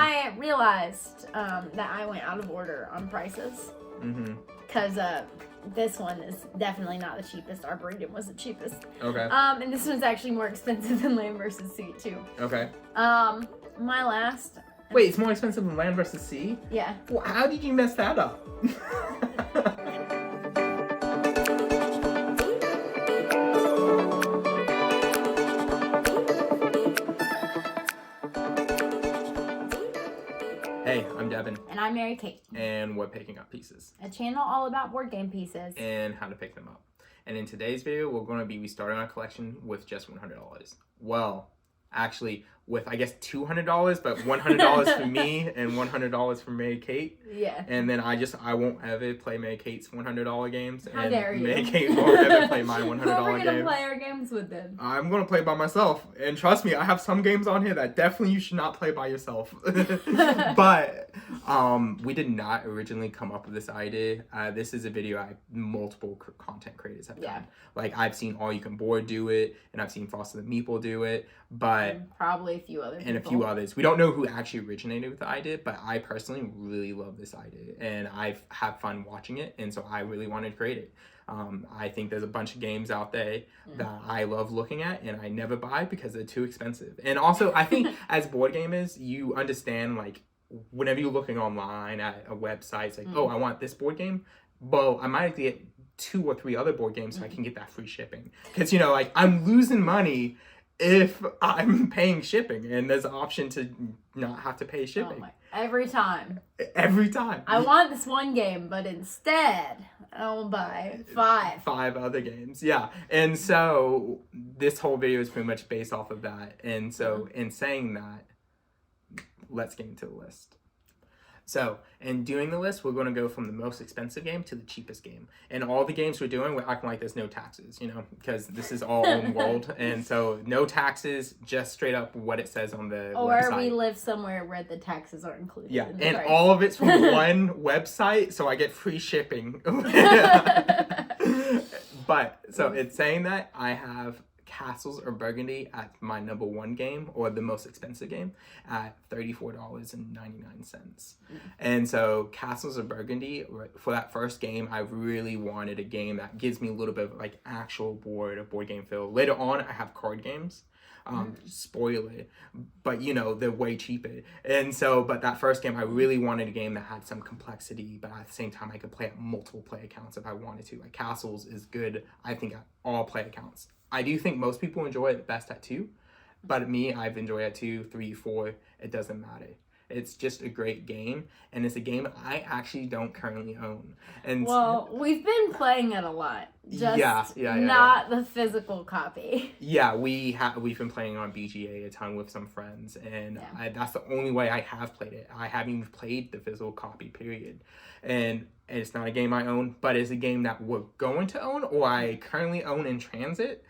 I realized that I went out of order on prices. Because this one is definitely not the cheapest. Arboretum was the cheapest. Okay. And this one's actually more expensive than Land vs. Sea too. Okay. My last. Wait, it's more expensive than Land vs. Sea? Yeah. Well, how did you mess that up? Hey, I'm Devin. And I'm Mary Kate. And we're picking up pieces. A channel all about board game pieces. And how to pick them up. And in today's video, we're going to be restarting our collection with just $100. Well, actually, with I guess $200, but $100 for me and $100 for Mary Kate. Yeah. And then I won't ever play Mary Kate's $100 games. How and dare you? Mary Kate won't ever play my $100 Who are we gonna games. play our games with then? I'm gonna play by myself, and trust me, I have some games on here that definitely you should not play by yourself. But we did not originally come up with this idea. This is a video multiple content creators have done. Like I've seen All You Can Board do it, and I've seen Foster the Meeple do it, but and probably a few other people. And a few others. We don't know who actually originated with the idea, but I personally really love this idea, and I've had fun watching it, and so I really wanted to create it. I think there's a bunch of games out there that I love looking at, and I never buy because they're too expensive. And also, I think as board gamers, you understand, like, whenever you're looking online at a website, it's like, oh, I want this board game. Well, I might get 2 or 3 other board games so I can get that free shipping. Because, you know, like, I'm losing money if I'm paying shipping, and there's an option to not have to pay shipping. Every time. Every time. I want this one game, but instead, I'll buy 5. 5 other games, yeah. And so this whole video is pretty much based off of that. And so in saying that, let's get into the list. So, in doing the list, we're going to go from the most expensive game to the cheapest game. And all the games we're doing, we're acting like there's no taxes, you know, because this is all own world. And so, no taxes, just straight up what it says on the website. Or we live somewhere where the taxes are included. Yeah, in the and price. all of it's from one website, so I get free shipping. But, so it's saying that I have Castles of Burgundy at my number 1 game, or the most expensive game, at $34.99. And so Castles of Burgundy, for that first game, I really wanted a game that gives me a little bit of like actual board game feel. Later on, I have card games. Spoiler, but you know, they're way cheaper. And so, but that first game, I really wanted a game that had some complexity, but at the same time, I could play at multiple play accounts if I wanted to. Like Castles is good, I think, at all play accounts. I do think most people enjoy it best at 2, but me, I've enjoyed it at 2, 3, 4. It doesn't matter. It's just a great game, and it's a game I actually don't currently own. And well, we've been playing it a lot. Just not the physical copy. Yeah, we've been playing on BGA a ton with some friends, and that's the only way I have played it. I haven't even played the physical copy, period. And it's not a game I own, but it's a game that we're going to own, or I currently own in transit,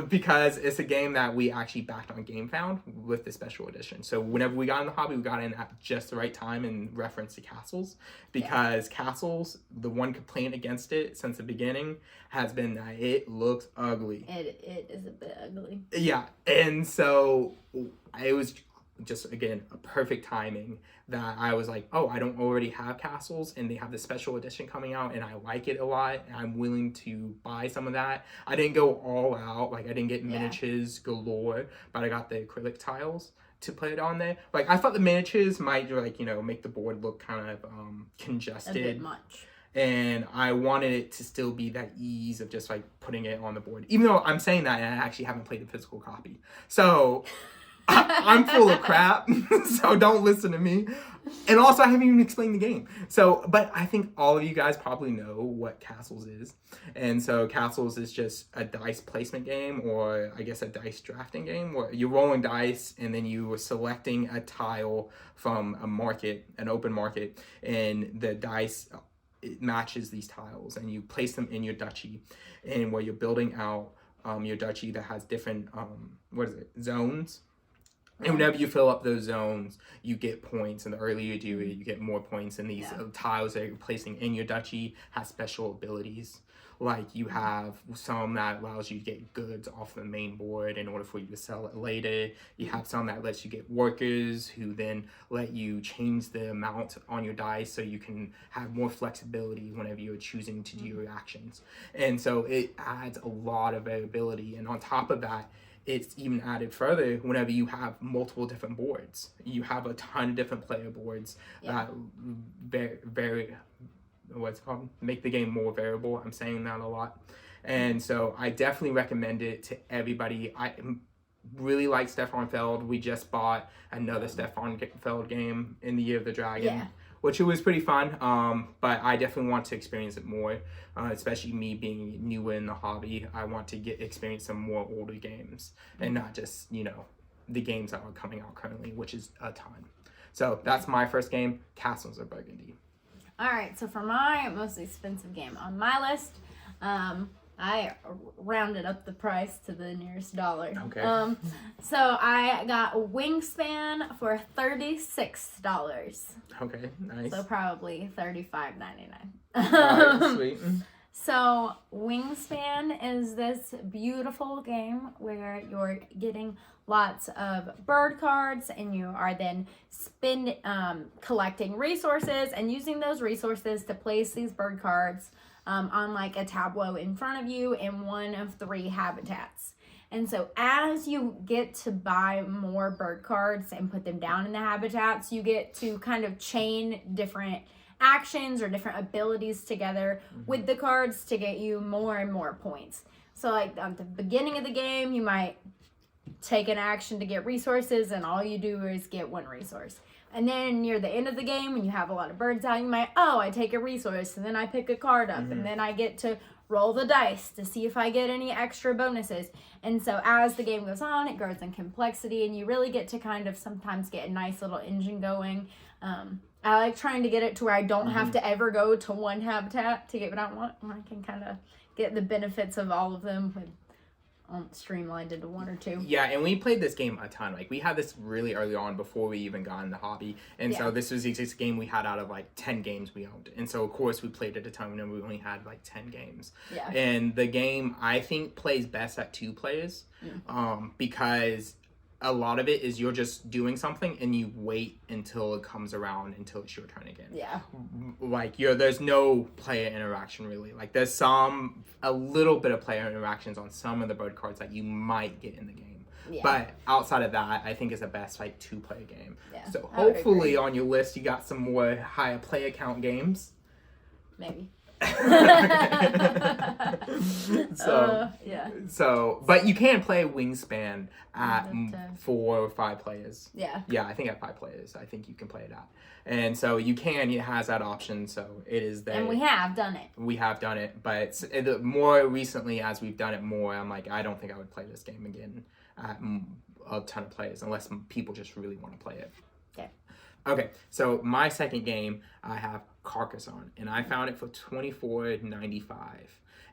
because it's a game that we actually backed on GameFound with the special edition. So whenever we got in the hobby, we got in at just the right time in reference to Castles, because Castles, the one complaint against it since the beginning has been that it looks ugly. It is a bit ugly. Yeah, and so it was just, again, a perfect timing that I was like, oh, I don't already have Castles, and they have the special edition coming out, and I like it a lot, and I'm willing to buy some of that. I didn't go all out, like I didn't get miniatures galore, but I got the acrylic tiles to put it on there. Like I thought the miniatures might, like, you know, make the board look kind of congested. A bit much. And I wanted it to still be that ease of just like putting it on the board, even though I'm saying that and I actually haven't played the physical copy. So I'm full of crap, so don't listen to me. And also, I haven't even explained the game. So, but I think all of you guys probably know what Castles is. And so Castles is just a dice placement game, or I guess a dice drafting game, where you're rolling dice and then you are selecting a tile from a market, an open market, and the dice, it matches these tiles, and you place them in your duchy, and where you're building out your duchy that has different, zones. And whenever you fill up those zones, you get points, and the earlier you do it, you get more points. And these tiles that you're placing in your duchy have special abilities. Like you have some that allows you to get goods off the main board in order for you to sell it later. You have some that lets you get workers who then let you change the amount on your dice so you can have more flexibility whenever you're choosing to do your actions. And so it adds a lot of variability. And on top of that, it's even added further whenever you have multiple different boards. You have a ton of different player boards that very what's it called? Make the game more variable. I'm saying that a lot. And so I definitely recommend it to everybody. I really like Stefan Feld. We just bought another Stefan Feld game in the Year of the Dragon, which it was pretty fun. But I definitely want to experience it more, especially me being newer in the hobby. I want to experience some more older games and not just, the games that are coming out currently, which is a ton. So that's my first game, Castles of Burgundy. All right, so for my most expensive game on my list, I rounded up the price to the nearest dollar. Okay. So I got Wingspan for $36. Okay, nice. So probably $35.99. All right, sweet. So Wingspan is this beautiful game where you're getting lots of bird cards and you are then collecting resources and using those resources to place these bird cards on like a tableau in front of you in one of 3 habitats. And so as you get to buy more bird cards and put them down in the habitats, you get to kind of chain different actions or different abilities together with the cards to get you more and more points. So like at the beginning of the game, you might take an action to get resources and all you do is get 1 resource. And then near the end of the game, when you have a lot of birds out, you might, I take a resource and then I pick a card up and then I get to roll the dice to see if I get any extra bonuses. And so as the game goes on, it grows in complexity and you really get to kind of sometimes get a nice little engine going. I like trying to get it to where I don't have to ever go to one habitat to get what I want. And I can kind of get the benefits of all of them with streamlined into 1 or 2. Yeah, and we played this game a ton. Like, we had this really early on before we even got in the hobby. And so this was the exact game we had out of, 10 games we owned. And so, of course, we played at a time when we only had, 10 games. Yeah. And the game, I think, plays best at 2 players because a lot of it is you're just doing something and you wait until it comes around until it's your turn again. Yeah. Like there's no player interaction really. Like there's a little bit of player interactions on some of the bird cards that you might get in the game. Yeah. But outside of that, I think it's the best 2-player game. Yeah. So hopefully on your list you got some more higher player count games. Maybe. But you can play Wingspan at 4 or 5 players. Yeah, I think at 5 players I think you can play it at, and so it has that option, so it is there. And we have done it, but more recently as we've done it more, I'm like, I don't think I would play this game again at a ton of players unless people just really want to play it. Okay, so my second game, I have Carcassonne, and I found it for $24.95.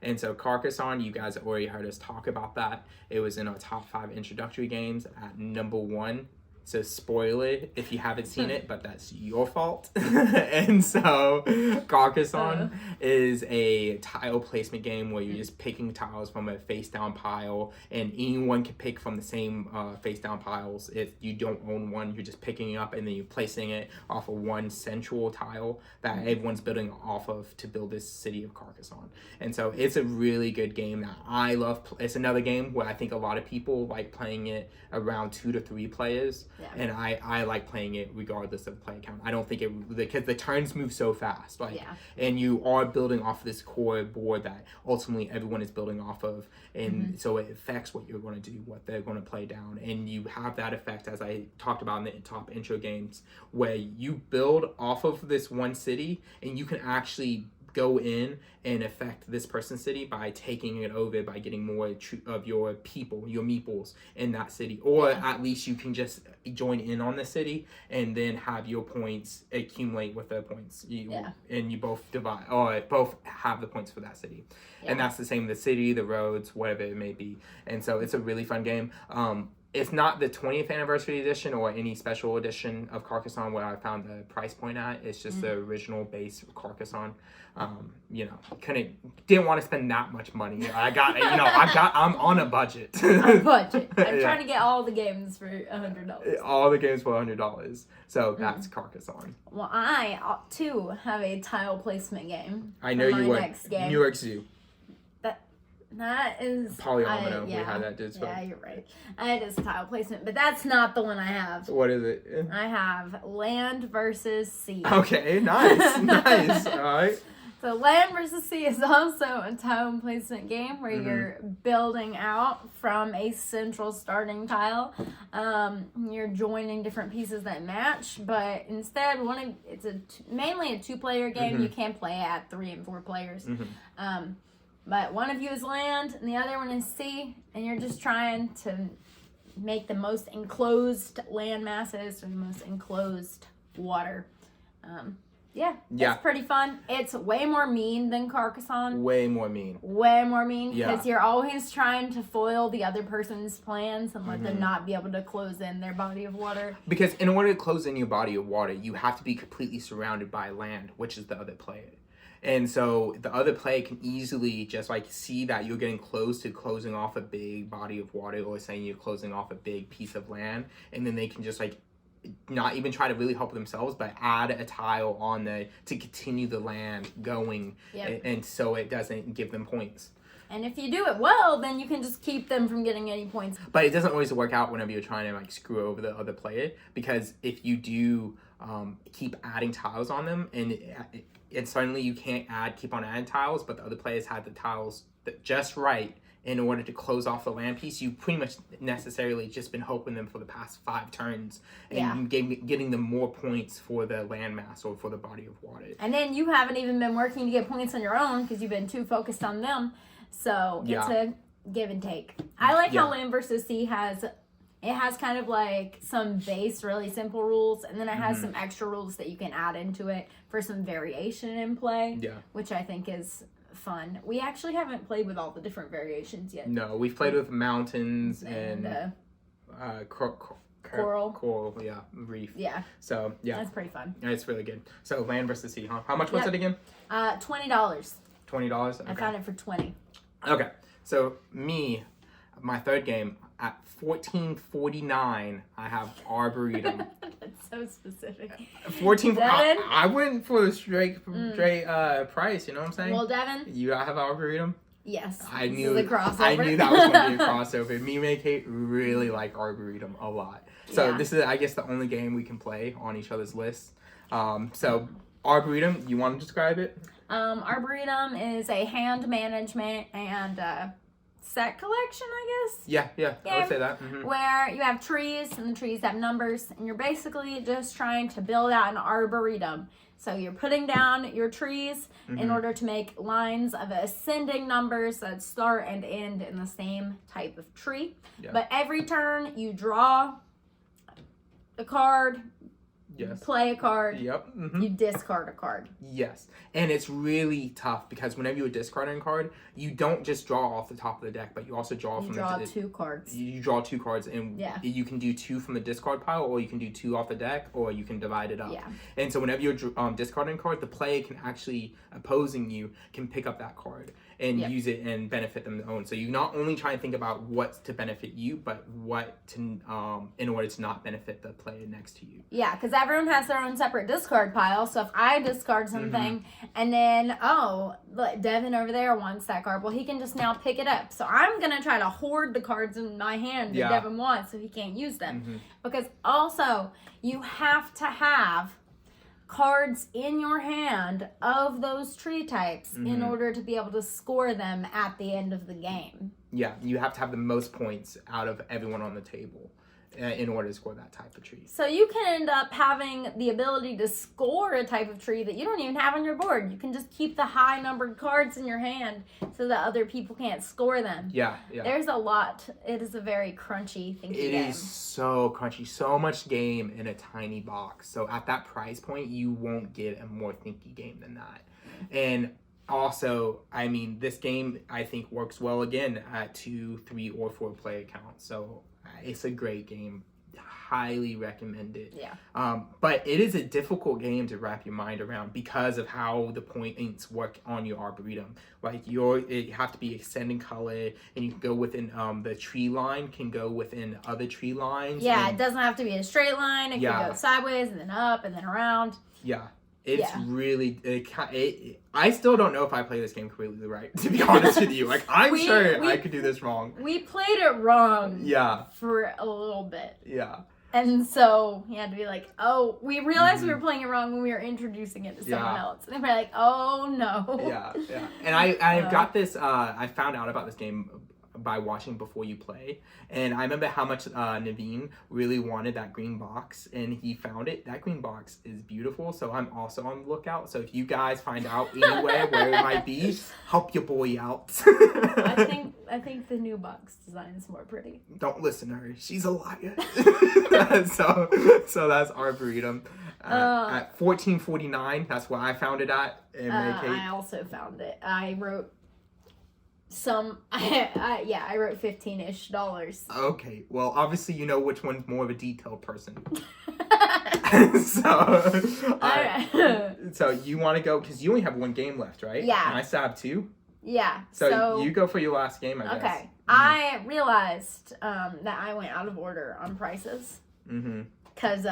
And so Carcassonne, you guys have already heard us talk about that. It was in our top 5 introductory games at number 1. So spoiler if you haven't seen it, but that's your fault. And so Carcassonne is a tile placement game where you're just picking tiles from a face down pile, and anyone can pick from the same face down piles. If you don't own one, you're just picking it up and then you're placing it off of one central tile that everyone's building off of to build this city of Carcassonne. And so it's a really good game that I love. It's another game where I think a lot of people like playing it around 2 to 3 players. Yeah. And I like playing it regardless of play count. I don't think because the turns move so fast. And you are building off of this core board that ultimately everyone is building off of. And so it affects what you're going to do, what they're going to play down. And you have that effect, as I talked about in the top intro games, where you build off of this one city and you can actually go in and affect this person's city by taking it over, by getting more of your people, your meeples in that city. Or at least you can just join in on the city and then have your points accumulate with their points. And you both divide, or both have the points for that city. And that's the same, the city, the roads, whatever it may be. And so it's a really fun game. It's not the 20th anniversary edition or any special edition of Carcassonne where I found the price point at. It's just the original base Carcassonne. Didn't want to spend that much money. I'm on a budget. A budget. I'm trying to get all the games for $100. All the games for $100. So that's Carcassonne. Well, I too have a tile placement game. I know you would. Next game. New York Zoo. That is Polyomino. We had that as well. Yeah, you're right. It is tile placement, but that's not the one I have. What is it? I have land versus sea. Okay, nice, nice. All right. So land versus sea is also a tile placement game where you're building out from a central starting tile. You're joining different pieces that match, but instead it's mainly a 2-player game. You can play at 3 and 4 players. But one of you is land and the other one is sea, and you're just trying to make the most enclosed land masses or the most enclosed water. It's pretty fun. It's way more mean than Carcassonne. Way more mean because you're always trying to foil the other person's plans and let them not be able to close in their body of water. Because in order to close in your body of water, you have to be completely surrounded by land, which is the other player. And so the other player can easily just see that you're getting close to closing off a big body of water, or saying you're closing off a big piece of land, and then they can just not even try to really help themselves, but add a tile on to continue the land going, and so it doesn't give them points. And if you do it well, then you can just keep them from getting any points. But it doesn't always work out whenever you're trying to screw over the other player, because if you do keep adding tiles on them, and suddenly you can't keep on adding tiles, but the other players had the tiles just right in order to close off the land piece, you pretty much necessarily just been helping them for the past 5 turns and getting them more points for the landmass or for the body of water. And then you haven't even been working to get points on your own because you've been too focused on them. So it's a give and take. I like how land versus sea has kind of some base, really simple rules, and then it has some extra rules that you can add into it for some variation in play, which I think is fun. We actually haven't played with all the different variations yet. No, we've played with mountains and coral, reef. Yeah. So, that's pretty fun. It's really good. So, land versus sea, huh? How much was it again? $20. $20? Okay. I found it for $20. Okay. So, my third game, at $14.49, I have Arboretum. That's so specific. I went for the straight price. You know what I'm saying? Well, Devin, you have Arboretum. Yes. I knew the crossover. I knew that was going to be a crossover. Me and May Kate really like Arboretum a lot. So this is, I guess, the only game we can play on each other's list. So Arboretum, you want to describe it? Arboretum is a hand management and set collection, I guess. Yeah, I would say that. Where you have trees, and the trees have numbers, and you're basically just trying to build out an arboretum. So you're putting down your trees in order to make lines of ascending numbers that start and end in the same type of tree. Yeah. But every turn you draw a card, play a card, you discard a card. Yes. And it's really tough because whenever you're discarding a card, you don't just draw off the top of the deck, but you also draw from the 2 cards. You draw 2 cards, and you can do 2 from the discard pile, or you can do 2 off the deck, or you can divide it up. Yeah. And so whenever you're discarding a card, the player can actually, opposing you, can pick up that card and use it and benefit them own. So you not only try and think about what's to benefit you, but what to in order to not benefit the player next to you. Yeah, because everyone has their own separate discard pile. So if I discard something and then Devin over there wants that card, well, he can just now pick it up. So I'm gonna try to hoard the cards in my hand that Devin wants, so he can't use them. Because also you have to have cards in your hand of those tree types in order to be able to score them at the end of the game. Yeah, you have to have the most points out of everyone on the table in order to score that type of tree. So you can end up having the ability to score a type of tree that you don't even have on your board. You can just keep the high numbered cards in your hand so that other people can't score them. Yeah. There's a lot. It is a very crunchy thinky game. It is so crunchy. So much game in a tiny box. So at that price point, you won't get a more thinky game than that. And Also, I mean, this game, I think, works well, again, at 2, 3, or 4 player count. So, it's a great game. Highly recommend it. Yeah. But it is a difficult game to wrap your mind around because of how the points work on your Arboretum. Like, it have to be extending color, and you can go within, the tree line can go within other tree lines. Yeah, and, it doesn't have to be a straight line. It can go sideways, and then up, and then around. Yeah. It's really, I still don't know if I play this game completely right, to be honest with you. Like, I'm sure I could do this wrong. We played it wrong. Yeah. For a little bit. Yeah. And so he had to be like, oh, we realized we were playing it wrong when we were introducing it to someone else. And they're like, oh no. Yeah, yeah. And I've got this, I found out about this game by watching Before You Play, and I remember how much Naveen really wanted that green box, and he found it. That green box is beautiful, so I'm also on the lookout. So if you guys find out anywhere where it might be, help your boy out. I think the new box design is more pretty. Don't listen to her, she's a liar. so that's Arboretum at $14.49. That's what I found it at. I also found it. I wrote I wrote $15-ish. Okay, well, obviously you know which one's more of a detailed person. So you want to go, because you only have one game left, right? Yeah. And I still have 2. Yeah. So you go for your last game, I guess. Okay. Mm-hmm. I realized that I went out of order on prices. Mm-hmm. Because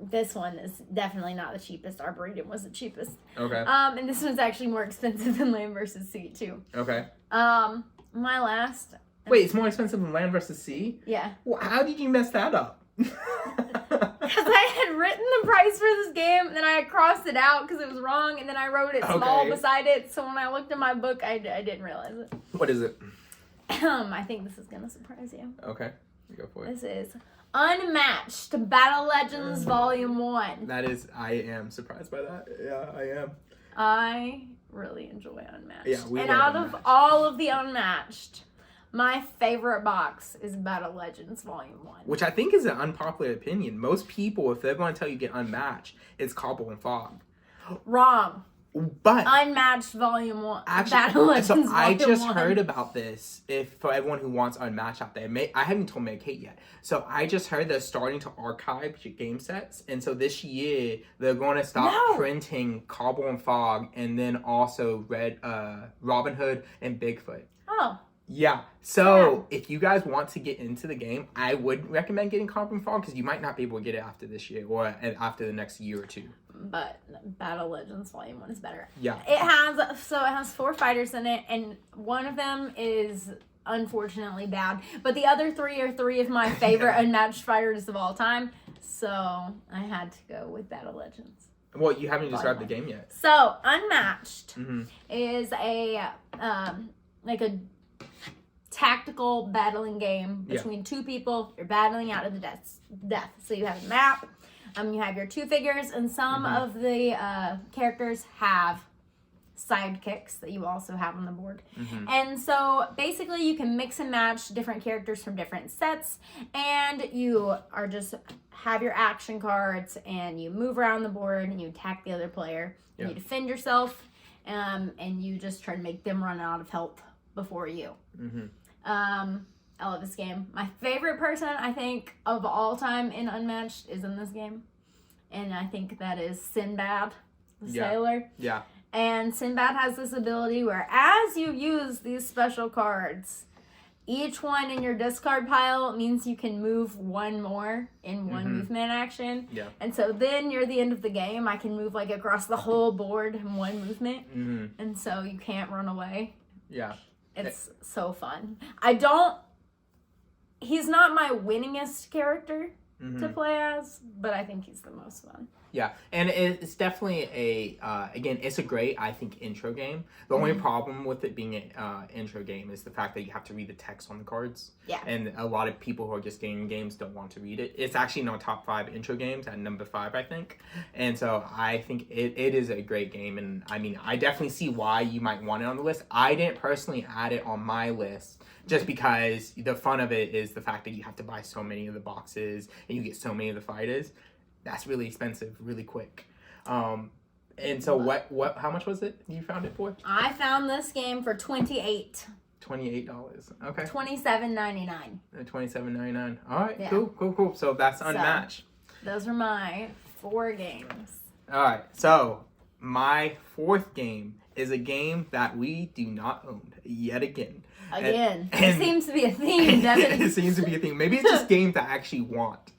this one is definitely not the cheapest. Arboretum was the cheapest. Okay. And this one's actually more expensive than Land vs. Sea, too. Okay. My last... Wait, it's more expensive than Land vs. Sea? Yeah. Well, how did you mess that up? Because I had written the price for this game, and then I had crossed it out because it was wrong, and then I wrote it small beside it, so when I looked in my book, I didn't realize it. What is it? I think this is going to surprise you. Okay, go for it. This is Unmatched Battle Legends Volume 1. I am surprised by that. Yeah, I am. I really enjoy Unmatched. Yeah, we and love out Unmatched. of all of the Unmatched, my favorite box is Battle Legends Volume 1. Which I think is an unpopular opinion. Most people, if they're going to tell you get Unmatched, it's Cobble and Fog. Wrong. But Unmatched Volume 1. actually, Battle Legends so Volume 1. I just heard about this. If for everyone who wants Unmatched out there, I haven't told Meg Kate yet. So I just heard they're starting to archive game sets, and so this year they're going to stop printing Cobble and Fog, and then also Robin Hood and Bigfoot. Oh. Yeah. So if you guys want to get into the game, I would recommend getting Cobble and Fog, because you might not be able to get it after this year or after the next year or 2. But Battle Legends Volume 1 is better. Yeah. It has 4 fighters in it, and one of them is unfortunately bad. But the other 3 are 3 of my favorite Unmatched fighters of all time. So I had to go with Battle Legends. Well, you haven't described the game yet. So Unmatched is a tactical battling game between 2 people. You're battling out of the death. So you have a map. You have your 2 figures, and some of the characters have sidekicks that you also have on the board. And so basically you can mix and match different characters from different sets, and you are just have your action cards, and you move around the board, and you attack the other player. You defend yourself, and you just try to make them run out of health before you. I love this game. My favorite person, I think, of all time in Unmatched is in this game. And I think that is Sinbad, the sailor. Yeah. And Sinbad has this ability where as you use these special cards, each one in your discard pile means you can move 1 more in 1 movement action. Yeah. And so then near the end of the game, I can move across the whole board in 1 movement. And so you can't run away. Yeah. It's so fun. He's not my winningest character to play as, but I think he's the most fun. Yeah, and it's definitely again, it's a great, I think, intro game. The only problem with it being an intro game is the fact that you have to read the text on the cards. Yeah. And a lot of people who are just getting games don't want to read it. It's actually in our top 5 intro games at number 5, I think. And so I think it is a great game. And I mean, I definitely see why you might want it on the list. I didn't personally add it on my list just because the fun of it is the fact that you have to buy so many of the boxes and you get so many of the fighters. That's really expensive, really quick. And so what how much was it you found it for? I found this game for $28. $28. Okay. $27.99. $27.99. All right. Yeah. Cool. So that's Unmatched. Those are my 4 games. All right. So my 4th game is a game that we do not own yet again. Again, it seems to be a theme, doesn't it seems to be a theme. Maybe it's just games that I actually want.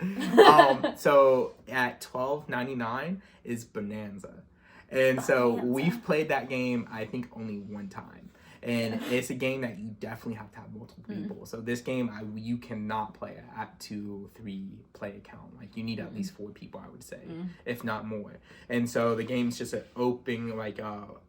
So at $12.99 is Bonanza. And so we've played that game, I think, only one time. And it's a game that you definitely have to have multiple people. So this game, you cannot play at 2, 3 play account. Like, you need at least 4 people, I would say, if not more. And so the game's just an open, like,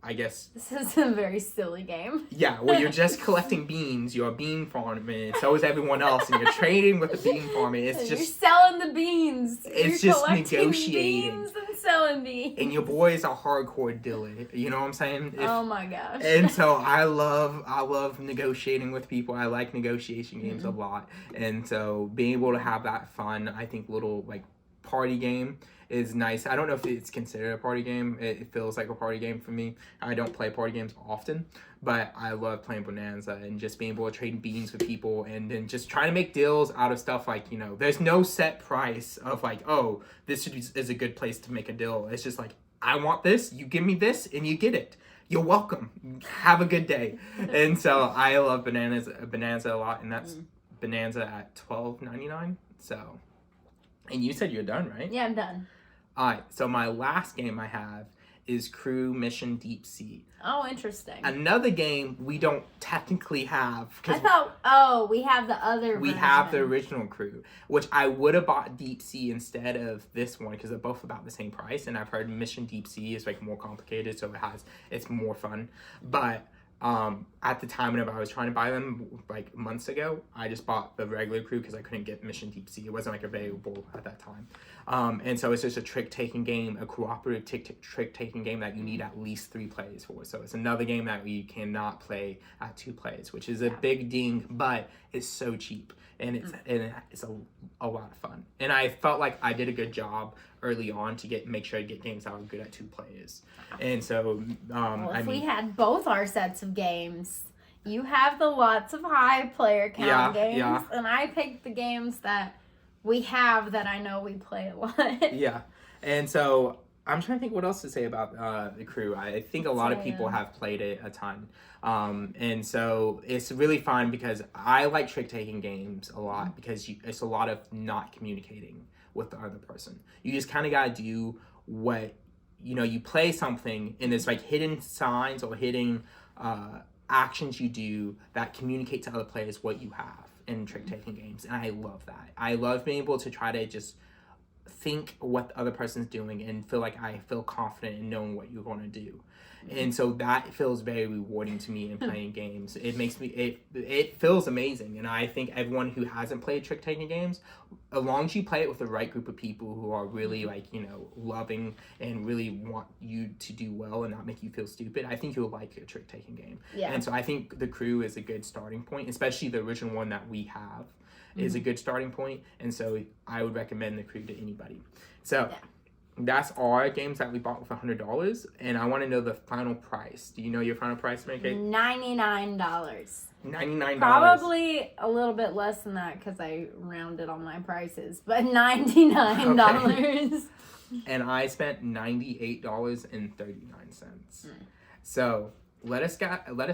I guess... This is a very silly game. Yeah, well, you're just collecting beans. You're a bean farmer, and so is everyone else. And you're trading with the bean farmer. It's just... You're selling the beans. It's you're just negotiating. Beans and selling beans. And your boy is a hardcore dealer. You know what I'm saying? Oh, my gosh. And so I love negotiating with people. I like negotiation games a lot. And so being able to have that fun, I think, little like party game is nice. I don't know if it's considered a party game. It feels like a party game for me. I don't play party games often, but I love playing Bonanza and just being able to trade beans with people and then just trying to make deals out of stuff like, you know, there's no set price of like, oh, this is a good place to make a deal. It's just like, I want this, you give me this, and you get it. You're welcome. Have a good day. And so I love Bonanza a lot, and that's Bonanza at $12.99. So, and you said you're done, right? Yeah, I'm done. All right. So my last game I have is Crew Mission Deep Sea. Oh, interesting. Another game we don't technically have. I thought, we have the other We version. have the original Crew, which I would have bought Deep Sea instead of this one because they're both about the same price. And I've heard Mission Deep Sea is like more complicated, so it's more fun. But at the time whenever I was trying to buy them like months ago, I just bought the regular Crew because I couldn't get Mission Deep Sea. It wasn't like available at that time. And so it's just a trick-taking game, a cooperative trick-taking game that you need at least 3 players for. So it's another game that you cannot play at 2 players, which is a big ding, but it's so cheap. And it's a lot of fun. And I felt like I did a good job early on to make sure I get games that were good at 2 players. And so, we had both our sets of games, you have the lots of high player count games, and I picked the games that we have that I know we play a lot. Yeah. And so I'm trying to think what else to say about the Crew. I think a lot of people have played it a ton. And so it's really fun because I like trick-taking games a lot because it's a lot of not communicating with the other person. You just kind of got to do what, you know, you play something and there's like hidden signs or hidden actions you do that communicate to other players what you have in trick-taking games. And I love that. I love being able to try to just think what the other person's doing and feel like I feel confident in knowing what you're going to do. And so that feels very rewarding to me in playing games. It makes me, it feels amazing. And I think everyone who hasn't played trick-taking games, as long as you play it with the right group of people who are really like, you know, loving and really want you to do well and not make you feel stupid, I think you'll like a trick-taking game. Yeah. And so I think the Crew is a good starting point, especially the original one that we have is a good starting point. And so I would recommend the Crew to anybody. So that's all our games that we bought with $100. And I want to know the final price. Do you know your final price, Mary Kate? $99. $99. Probably a little bit less than that because I rounded all my prices. But $99. Okay. And I spent $98.39. So let us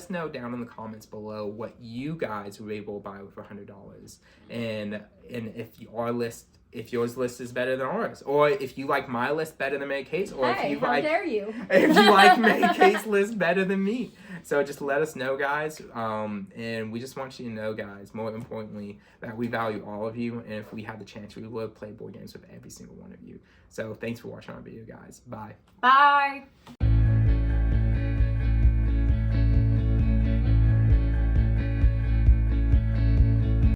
know down in the comments below what you guys were able to buy with $100, and if yours list is better than ours, or if you like my list better than Mary Kate's, or if you dare you? If you like Mary Kate's list better than me. So just let us know, guys. And we just want you to know, guys, more importantly, that we value all of you, and if we had the chance, we would play board games with every single one of you. So thanks for watching our video, guys. Bye. Bye.